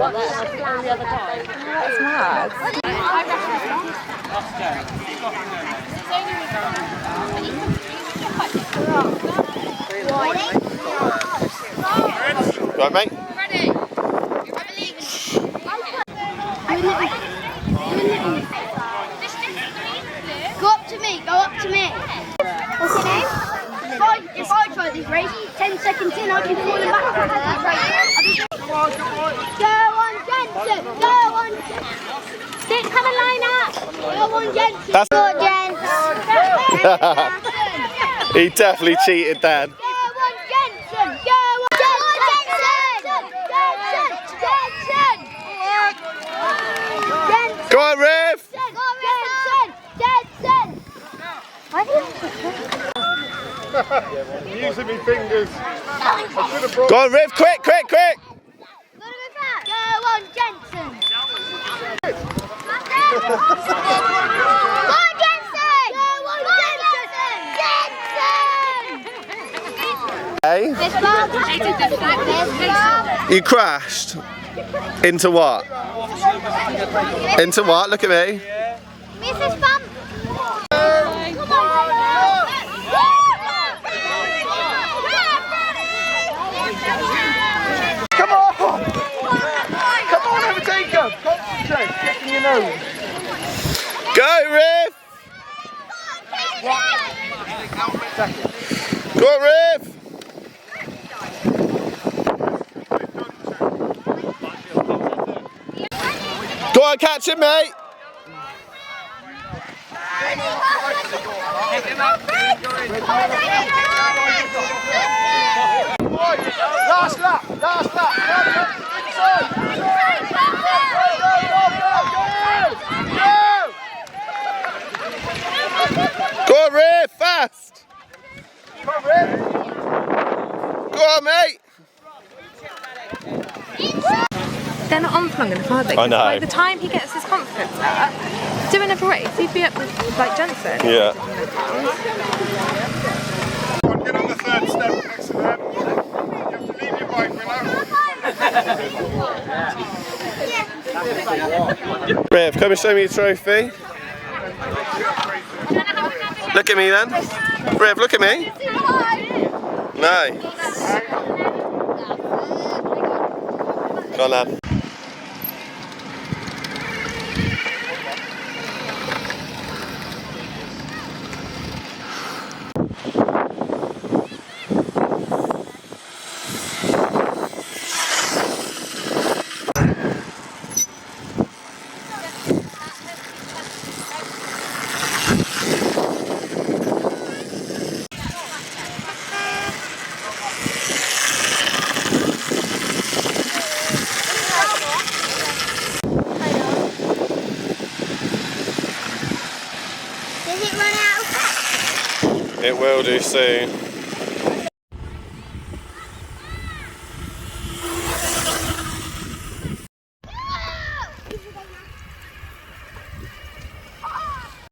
That's mad. Right, mate? Ready? Go up to me, go up to me. What's your name? If I try this race, 10 seconds in, I'll be falling back. Go on, Jensen! Go on! Come and line up! Go on, Jensen! That's Go, Jensen! He definitely cheated, Dan. Go on, Jensen! Go on, Jensen! Jensen! Jensen! Go on, Rev! Using my fingers. Go on, Rev, quick! Go on, Jensen! Go on, Jensen! Hey? You crashed? Into what? Into what? Look at me. Mrs. Bump! Come on! Come on, overtake him! Concentrate, kicking your nose. Go, Rev! Go on, Rev! Go on, catch him, mate! Last lap! Last lap! Go on, Rev, fast! Come on, Rick! Go on, mate! They're not on for long enough, are they? I know. By the time he gets his confidence up, do another race, he'd be up with like Jensen. Yeah. Get on the third step next to them. You have to leave your bike below. Rev, come and show me your trophy. Look at me then. Rev, look at me. Nice. Go on, lad. It will do soon.